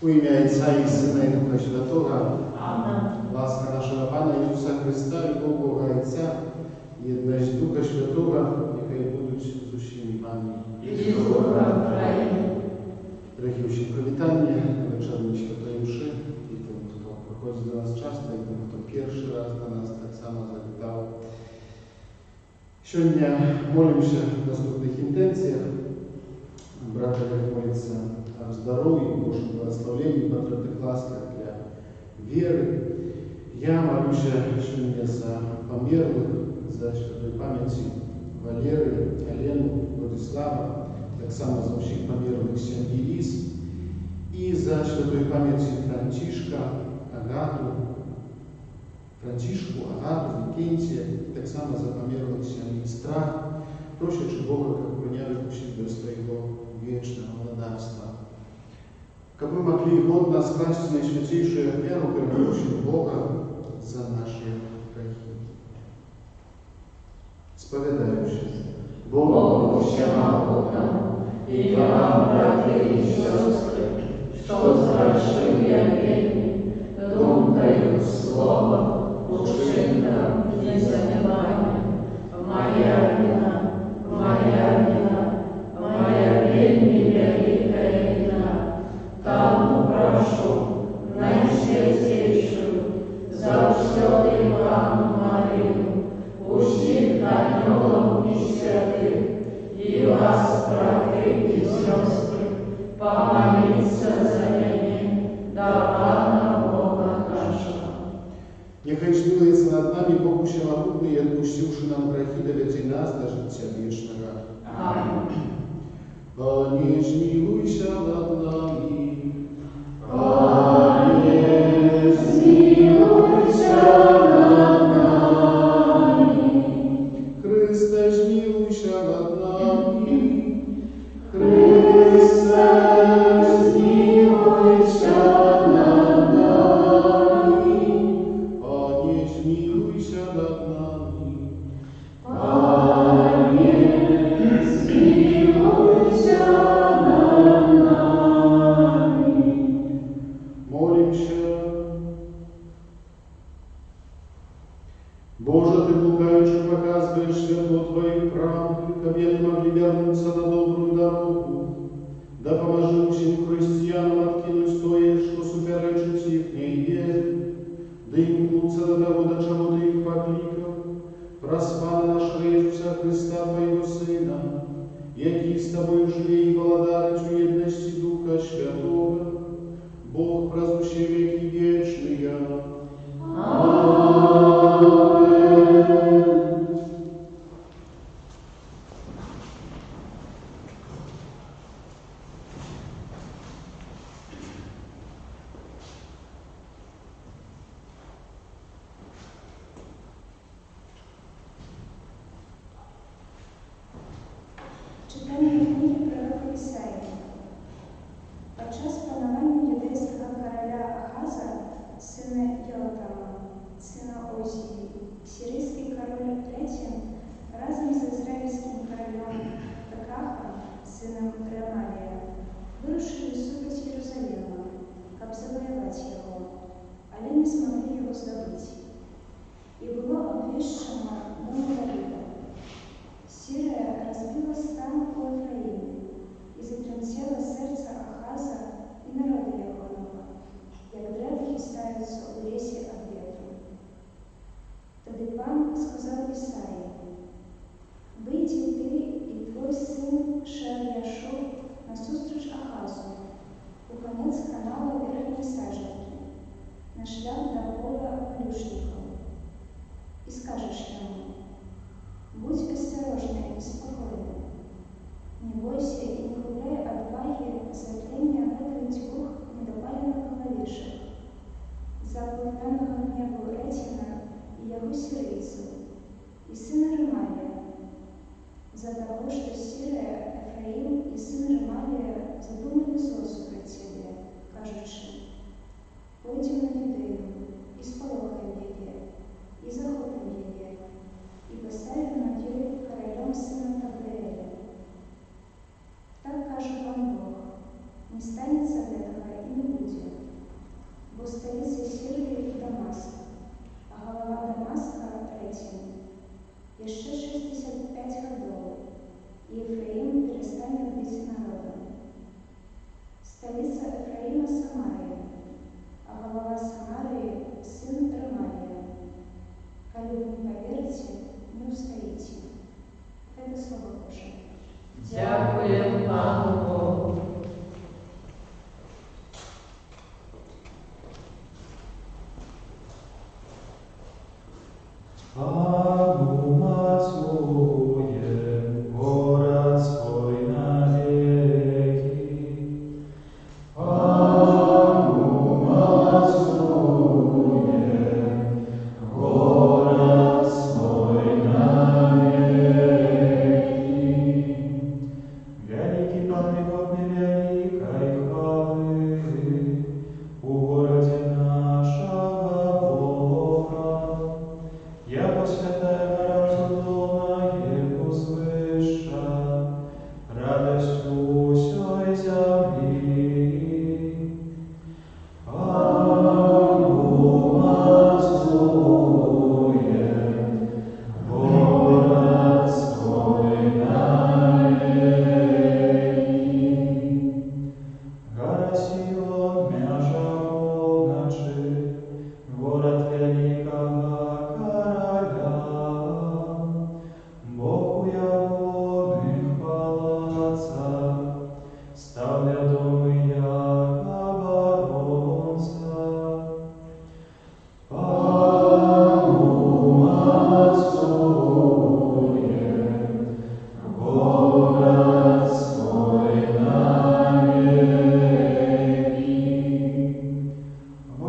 U imię Ojca i Syna i Ducha Świętego. Amen. Łaska naszego Pana Jezusa Chrysta i Bogu Ojca i jedność Ducha Świętego, niechaj будуть z усіми Wami. I z duchem Twojego. Drahie się powitanie wieczornej Świętej Mszy i tym, kto przychodzi do nas często i tym, kto pierwszy raz do nas tak samo zawitał. Сегодня молим się w następnych intencjach. Брата молится о здоровье, Божьем благословении, потратных ласках для веры. Я молюсь сегодня за померлых, за świętej pamięci Валеры, Алену, Владислава, так само за всех померлых семьи Лис и за świętej pamięci Franciszka, Agatu, Franciszku, Agatu, Викентия, так само за померлых семьи Страх, просячи Бога, как меня выпустить до своего вечного владарства. Как мы могли годно скласть наисвятейшую оферу, просим Бога за наши грехи. Споведающись Богу всемогутному и вам, братья и сестры, что згрішив я вельми, думкою, словом, учинком и заниманием. Моя вина, вельми великая вина. Тому прошу найсвятейшую, за всю Ивану Марию, усіх аньолов и святых, и вас, братья и сестры, помолиться за меня, да Пана Бога Niechaj zmiłuje nad nami Bogu Wszechmogący i odpuściwszy nam grzechy, dowiedzie nas do życia wiecznego. Amen. Panie, zmiłuj się nad nami. Panie, zmiłuj się nad nami. Chryste, zmiłuj się nad nami. Chryste, zmiłuj się nad nami. Panie, zmiłuj się nad nami. Panie, zmiłuj się nad nami. Молим się. Boże, Ty błagaючи показываешь światło Twojej prawdy, kobiety mogli вернуться na dobrą drogę. Да поможи всем христианам откинуть то, что суперечит ихней вере, да имкнуться до того, до чего Ты их покликал, проспана нашего Иисуса Христа, Твоего Сына, який с Тобой живе и владарить в едности Духа Святого, Бог, празднующий веки вечные. Amen. Читання книги пророка Ісаї. Під час панування юдейського короля Ахаза, сина Йотама, сина Озії, сирійський король Ретін разом з ізраїльським королем Пекахом, сином Ремалія, вирушили супроть Єрусалима, щоб завоювати його, але не змогли його здобути. І було обвіщено дому Давида. Сирия разбила стан у Ефраиме, и затремтело сердце Ахаза и народа Егонова, як древки ставятся у лесе от ветру. Тоді Пан сказав Ісаї: «Вийди ти і твой син Шеар-Яшур насустрач Ахазу, у конець канала верхньої саджанки, на шлях до поля полюшников, и скажешь ему: будь осторожный и спокойный. Не бойся и не губляй отваги затления этих двух недопаленных клавишек, заплыванного в небо Ретина и его сирийцев, и сына Ремалия, за того, что Сирия, Ефраим и сын Ремалия задумали зло супротив тебе, кажучи: пойдем на Юдею, и сполохаем ее, и захопим ее, и поставим над ее королем сына Тавлеэля. Так каже вам Бог: не станется этого и не будет, бо столица Сирии Дамаск, а голова Дамаска Ретин. Еще 65 годов, и Ефраим перестанет быть народом. Столица Ефраима Самария, а голова Самарии сын Ремалия. Коли вы не поверите, не устоите. Это Слово Божие. Дякуємо Пану Богу. Panu macuję, город свой навеки. Panu macuję, город свой навеки. Великий Пан пригодный великой хвалы, у городе нашего Бога. Я после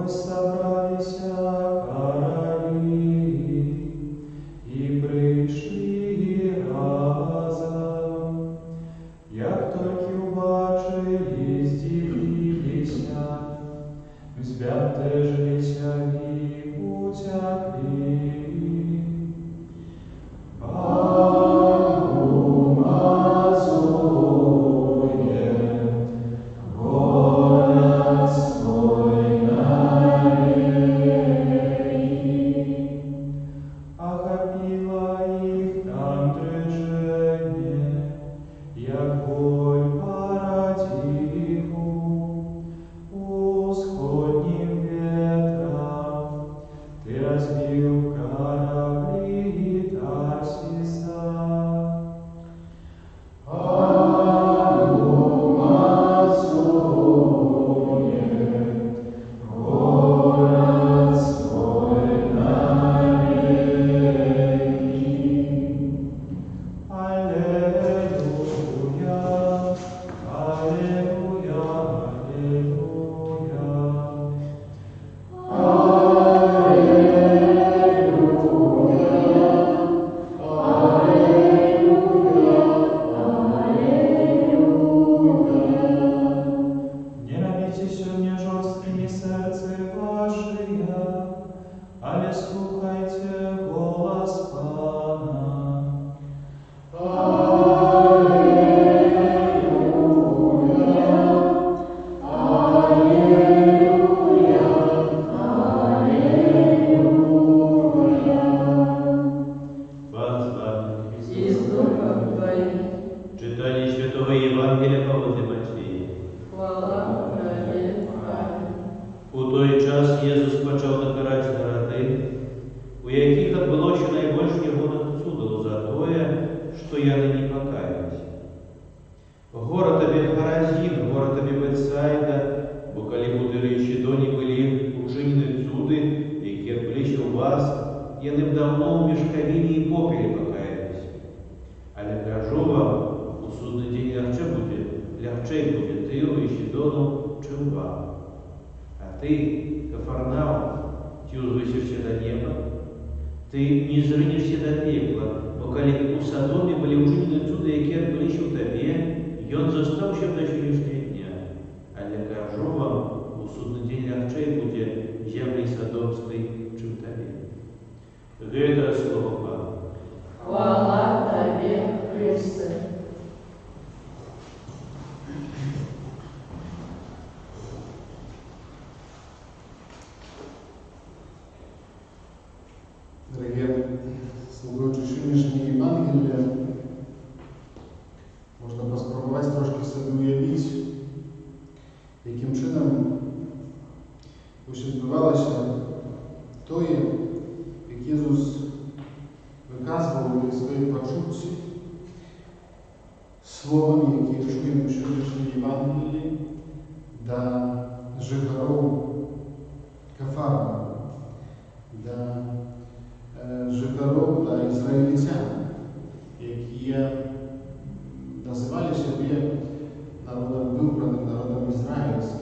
Ось собралися короли, і прийшли разом, як тільки убачили, здивилися, збентежилися і утекли. Дорогі слухаючи сьогоднішнє Євангелія, можна поспробувати трошки собі уявити, яким чином ось відбувалося те, як Ісус виказував свої почуття словами, які чуємо в сьогоднішній Євангелії, до жителів Кафарнаума, до жителів та ізраїльтян, які називали себе народом вибраним, народом ізраїльським.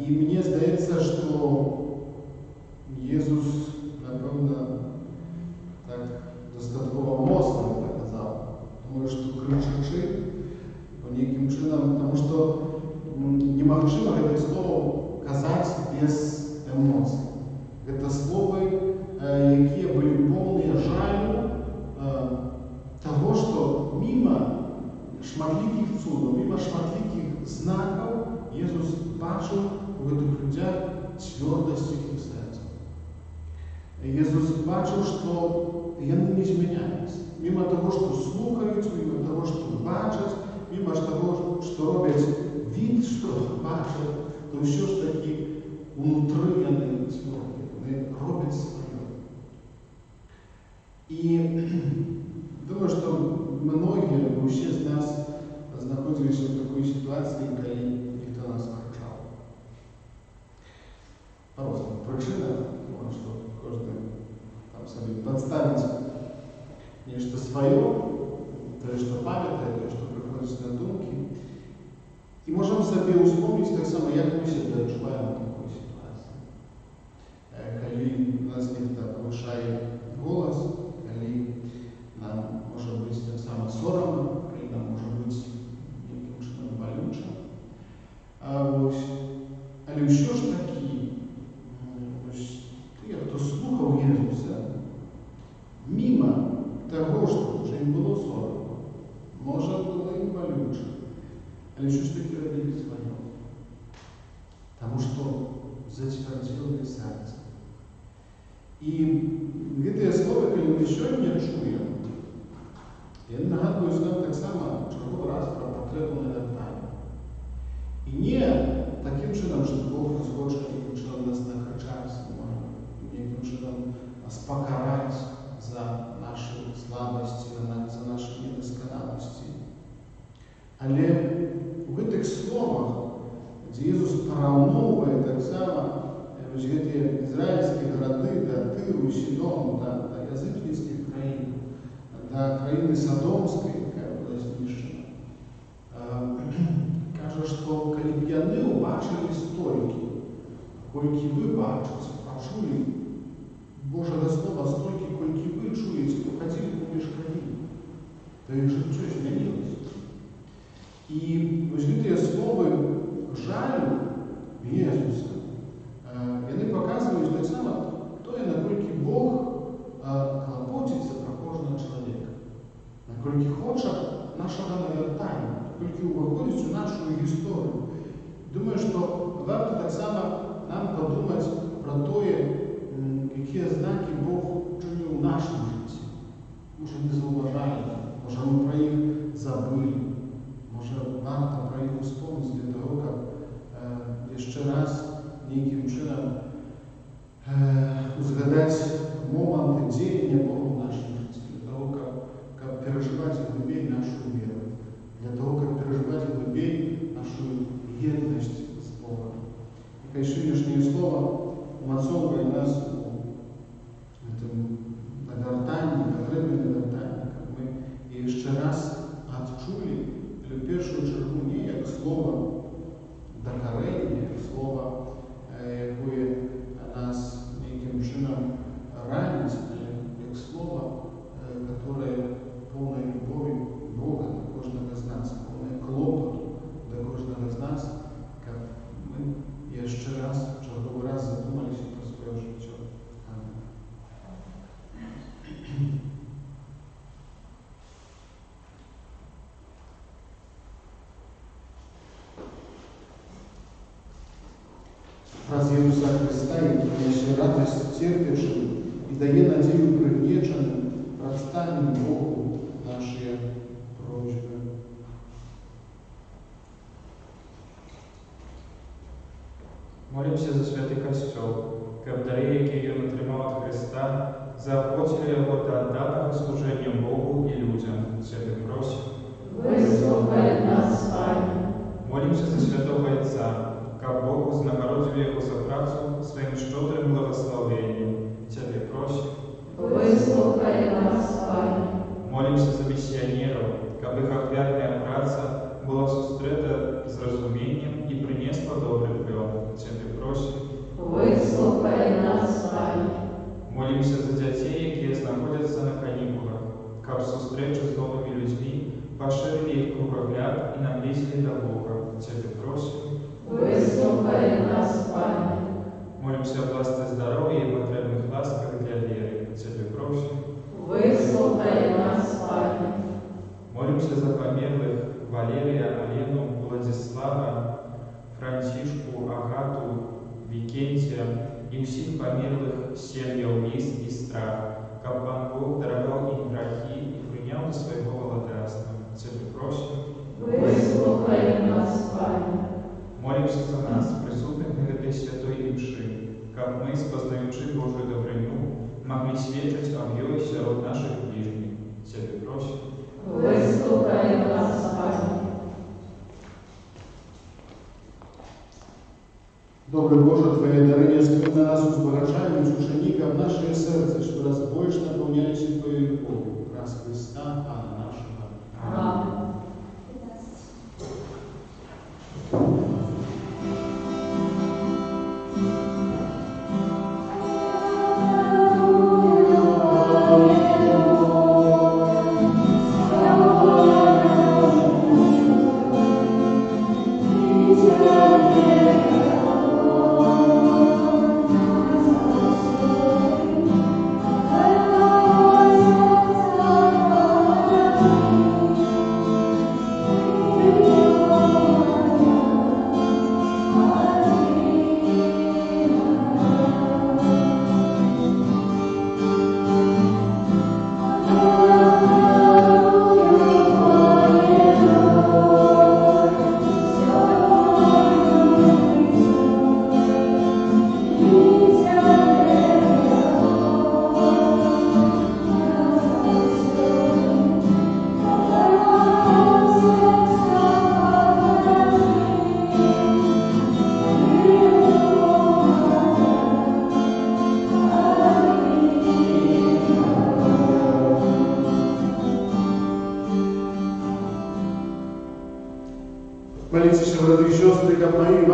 І мені здається, що Ісус, напевно, так достатково моцно це казав, тому що кричачи по неким чином, тому що неможливо це слово казати без емоцій. Це слово, які були повні жалю того, що мимо шматликих чудов, мимо шматликих знаків Ісус бачив у цих людях твердость їх серця. Ісус бачив, що вони не зміняються. Мимо того, що слухають, мимо того, що бачать, мимо того, що роблять вид, що бачать, то все ж таки внутрі вони тверді, вони роблять своє. І думаю, що многие, всі з нас знаходилися в такій ситуації, коли ніхто нас кричав. По різним причинам, тому що кожен там собі підставить нечто своє, те, що пам'ятає, те, що приходить на думки. І можемо собі успомнити так само, як ми себе відчуваємо в такій Але що ж такі робили свое? Тому що зацвярдзелае серце. І гэтыя словы, калі мы сёння чуем, яны нагадваюць нам таксама чарговы раз пра патрэбу навяртання. І не такім чынам, што Бог хоча нейкім чынам нас накачаць, нейкім чынам нас пакараць за нашы слабасці, за нашы недасканаласці. Але у гэтых словах, дзе Езус параўноўвае таксама вось гэтыя ізраільскія гарады да Тыру і Сідону, да язычніцкіх краін, да краіны Садомскай, якая была знішчана, кажа, што калі б яны ўбачылі столькі, колькі вы бачыце, пачулі Божага слова столькі, колькі вы чуеце, пахадзілі паміж краін, то іх жыццё змянілася. І вось гэтыя словы жалю Езуса, яны паказваюць таксама тое, наколькі Бог клапоціцца пра кожнага чалавека, наколькі хоча нашага навяртання, наколькі ўваходзіць у нашу гісторыю. Думаю, што варта таксама нам падумаць пра тое, якія знакі Бог чыніў у нашым жыцці. Можа, не заўважалі, можа, мы пра іх забылі, можа, варта пра іх успомніць для таго, каб яшчэ раз нейкім чынам узгадаць моманты дзеяння Бога ў нашым жыцці, для таго, каб перажываць глыбей нашу веру, для таго, каб перажываць глыбей нашу еднасць з Богом. Няхай сённяшняе слова умацоўвае нас у гэтым навяртанні, патрэбе навяртання, каб мы яшчэ раз адчулі, але ў першую чаргу не як слова дакарэння, слова, якое нас нейкім чынам раніць, як слова, которое полное любові Бога до кожнага з нас, полное клопату до кожнага з нас, каб мы яшчэ раз, чарговы раз задумаліся пра сваё жыццё. Амин. Праз Езуса Христа і прынясе радасць церпячым і дае надзею прыгнечаным, прадставім Богу нашыя просьбы. Молімся за святий Костьол, каб дари, які він отримав від Христа, заохотили його до даного служення Богу і людям. Святий просим. Вислухай нас, Пане. Молимся за святого Отца, каб Бог вознагородив його за працю своїм щедрим благословенням. Святий просим. Вислухай нас, Пане. Молимся за місіонерів, каб їх ахвярна праця була зустріта з розумінням і принесла добрий плод. Святий просим. Вислухай нас, Пане. Молимся за дітей, які знаходяться на канікулах, каб зустрічі з новими людьми поширили їх кругогляд і наблизили до Бога. Святий просим. Вислухай нас, Пане. Молимся о власти здоров'я і потребних ласках для віри. Святий просим. Вислухай нас, Пане. Молимся за померлих Валерія, Алену, Владислава, Францишку, Агату, Викентия и всех померлых семьям виз и страх, как Пан Бог даровал им грехи и принял до своего володарства. Святый просим. Вислухай нас, Пане. Молимся за нас, присутных на этой святой имши, как мы, спознаючи Божию добрыню, могли свидетельствовать об ее сирот наших ближних. Святый просим. Вислухай нас, Пане. Добрый Боже, Твоє дарення скрив на нас узбагачають ученика в наше серце, що раз больше наповняється Твоєю любов'ю, раз Христа, Пана нашого. Амінь. Thank you.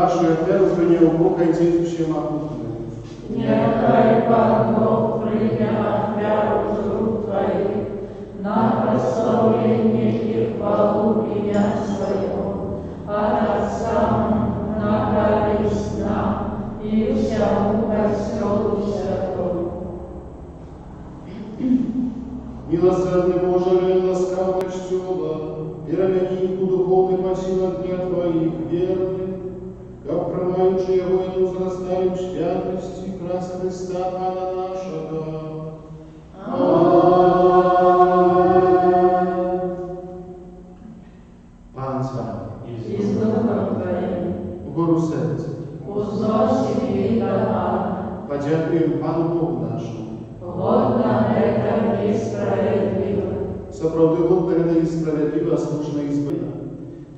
вашу оферу принял Бог Отец Всемогутный. Нехай Пан Бог прийме оферу з рук Твоих на прославление и хвалу имя Своего, а Отцам на корысть нам и всему Костелу Святому. Милосердный Боже, ласкав чтёла, веромянинку духовный посил дня Твоих верных, как промаючи его и возрастаем в святости крас Христа Пана нашего. Пан с вами. И с Духом Твоим Вгору сердца. узносим и Пана. Подякуем Пану Богу нашему. Годно это и справедливо. Сапраўды годна і справядліва, слушна і збитна.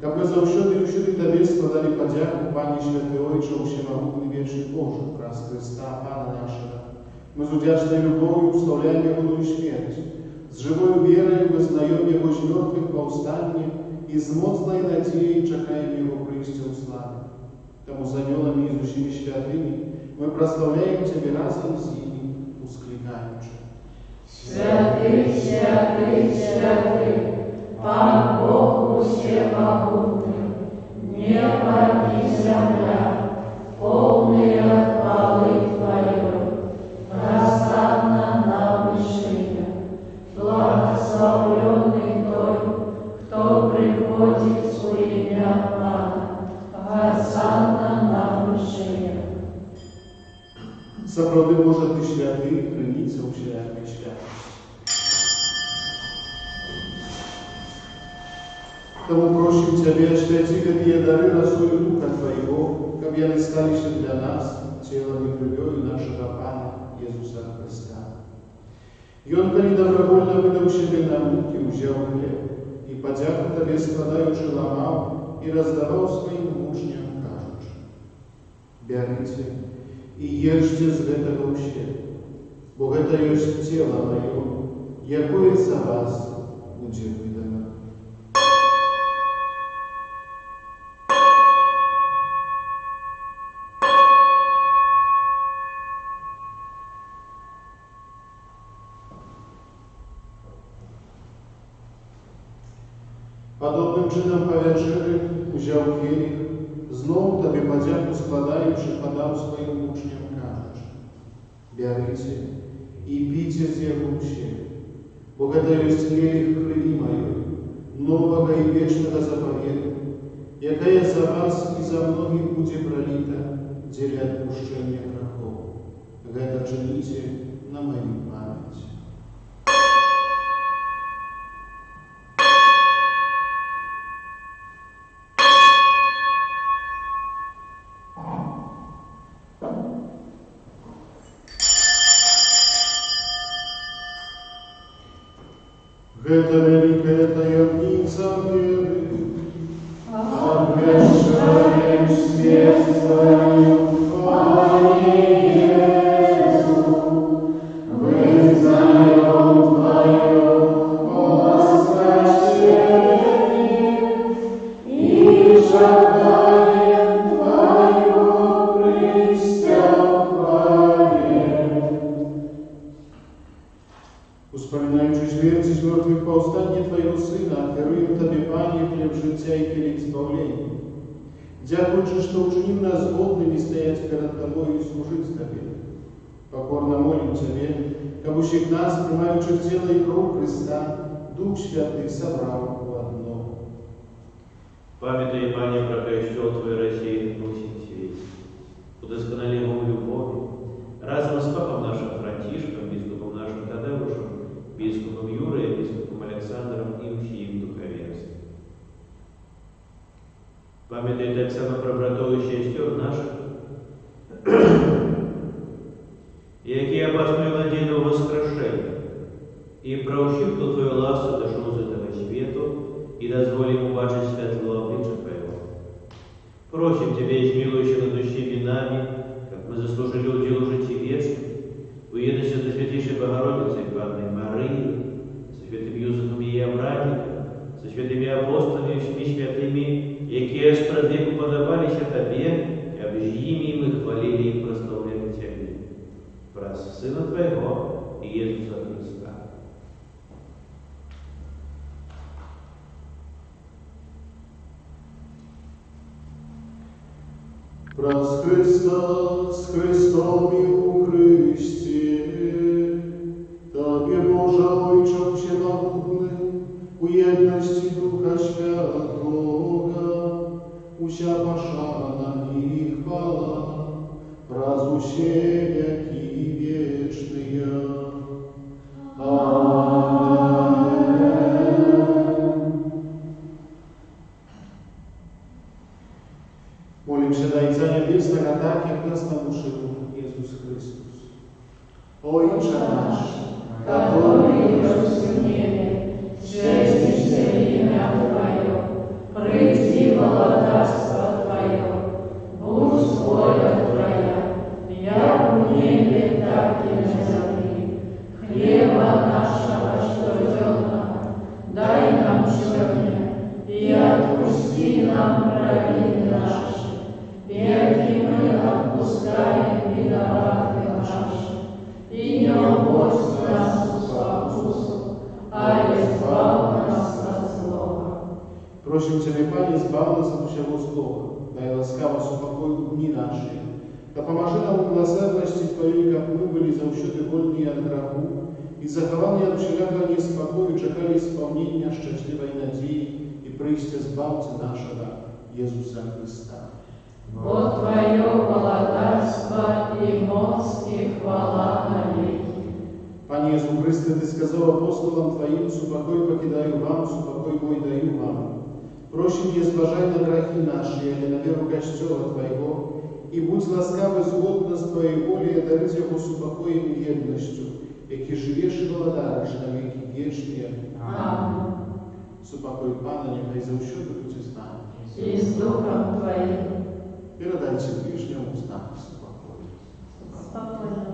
Каб ми завжди і всюди Тобі складали подяку, Пані Святий Ойче, Всемогутний Вічний Боже, крас Христа, Пана нашего. Мы с удячной любовью вставляем Его и смерть, с живой верой вызнаем Его с мертвых повстанием и с моцной надеей чекаем Его прийстя в славе. Тому с анgelами и с усими святыми мы прославляем Тебя разом с ними, ускликаючи. Святый, святый, святый, Пан Бог всемогутный, небо и земля, полные хвалы Твоей, госанна на вышине, благословленный Той, кто приходит в имя Пана, госанна на вышине. Сапраўды Боже, Ты святый, храніться у святой святости. Тому просим Тебя, святи какие дары росою Духа Твоего, как яны сталися для нас телом и кровью нашего Пана Иисуса Христа. И Он, коли добровольно выдал себе на муки, взял хлеб, и подяку Тебе складаючи ламал, и раздавал своим учням, кажучи: «Берите и ешьте с этого все, бо это есть тело Мое, якое за вас будет выдано». Подобным чином по вечері узяв келих, знов Тобі подяку складаючи, подав своим учням, кажучи: «Берите и пейте з его все, бо это есть келих крови Моей, нового и вечного заповеда, якая за вас и за многих будет пролита для отпущения грехов. Это чините на мою память». Это великая таямница веры, обвещаем смерть Твою, Пане Иисус, вызнаем Твое воскресение и жадаем Твоего прийстя в хвале. Вспоминаючи смерть из мертвых повстание Твоего Сына, даруем Тебе, Пане, хлеб життя и келих збавления. Дякуючи, что учинил нас годными стоять перед Тобой и служить Тебе. Покорно молим Тебе, как ущих нас, принимающих тело и кровь Христа, Дух Святый собрал в одно. Памятай, Пане, про костел Твой России в всем свете. Удосконали его в любови, разом с папом нашим Франтишком, бископом нашим Тадеушем, бископом Юрой, бископом Александром и всем духовенством. Памятай так само про братов и сестер наших, які опасную надежду воскрешения, и проучив, кто Твою ласку дошел из этого свету, и дозволь ему бачить светлого обличия Твоего. Просим Тебя, измилующий над усими нами, как мы заслужили удел жития вечным, в едности со Святейшей Богородицей Панной Марии, со святым Юзефом и Авраамиком, со святыми апостолами и всеми святыми, якие спрадвеку подавались Тебе, образ Сына Твоего, Иисуса Христа. Праз Христа, с Христом и у Христе, Тобie Boże Ojcze Wszechmogący, u jedności Ducha Świętego, usia poszana i chwała, prazu się wieki wieczne. Молимся на Отца Небесного, так, как нас научил Иисус Христос. Отче наш, который есть в небе, святится имя Твое, приди царство Твое, будь воля Твоя, як в небе, так и на земле. Хлеба нашего ежедневного дай нам сегодня, и отпусти нам провины наши, яки мы отпускаем виноватым нашим, и не вводь нас в искушение, а избавь нас от злого. Просим Тебя, Пане, избавь нас от всего злого, дай ласкаво супокой дни наши, да поможи нам в милосердности Твоей, как мы были завсюди вольні от греху, и заховали от всякого неспокою, чекали исполнения счастливой надеи и прийстя Збавцы нашего, Иисуса Христа. Бо Твое владарство и моц и хвала навеки. Пане Иисус Христе, Ты сказал апостолам Твоим, супокой покидаю вам, супокой мой даю вам. Просим, не зважай на грехи наши, а не на веру Костела Твоего, и будь ласкавый згодно с Твоей волей, дарить Его супокоем и едностью, яки живешь и владариш на веки вечные. Аминь. Супокой Пана, нехай завсюди будь з нами. И с Духом Твоим. Передайте ближнему знак супокою. Спокойно.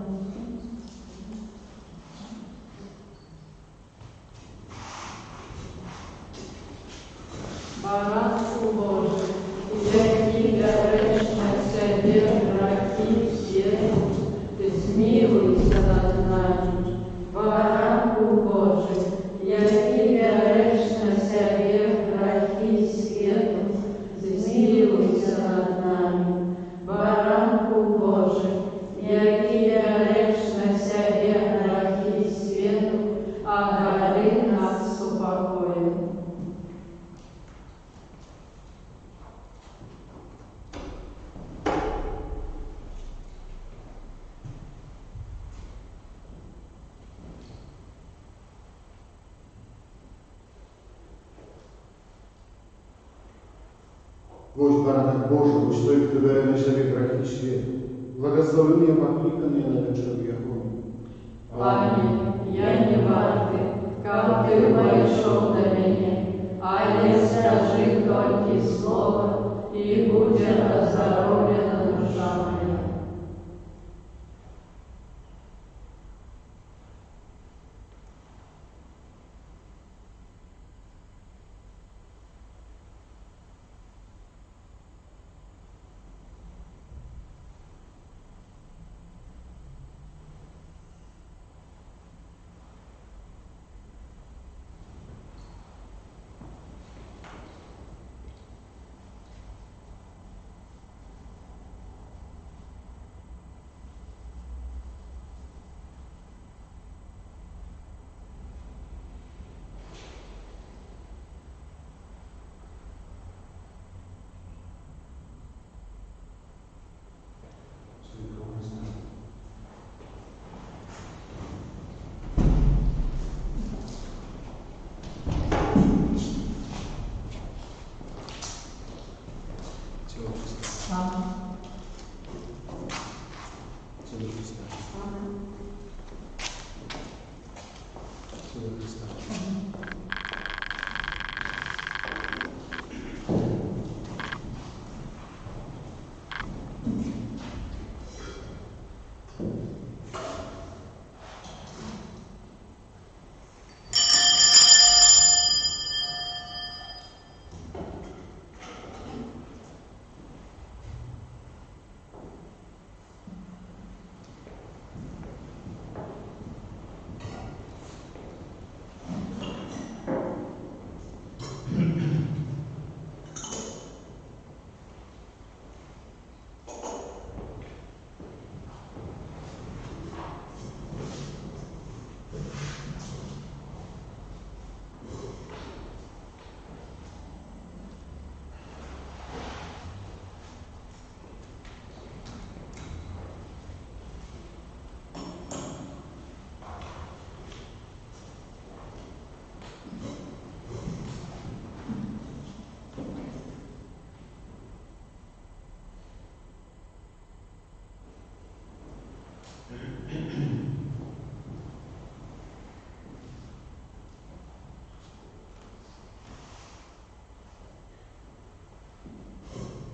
Баранку Божий, який береш на себе грехи всі, ти змилуйся над нами. Баранку Божий, який береш на себе грехи світу, змилуйся над нами. Баранку Божий, який береш на себе грехи світу, огори нас супокоєм. Боже, баранок Божий, будь той, хто бере на себе грехи світу, благословенные покликанные на вечер Его. Аминь. Я не варты, как ты вошел до меня, а не скажи только слово, и будет оздоровлена душа моя.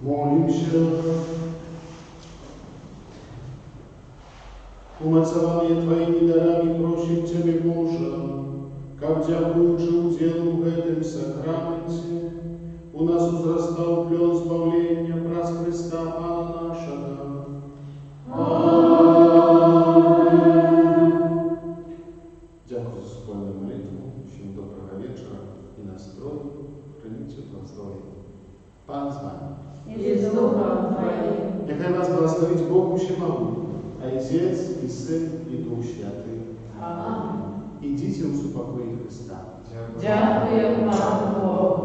Молимся. Умацование Твоими дарами просим Тебе, Боже, как дякуючи уділу в этом сакраменте, у нас узрастав плен збавлення праз Христа Пана нашего. Аминь. Дякую за спільну молитву, всім доброго вечора і настрою. Храните благословення. Пан з вами. И с Духом Твоим. Нехай вас благословить Бог Всемогутній, Отец и Сын и Дух Святый. Аминь. Идите в упокой Христа. Дякую вам, Богу.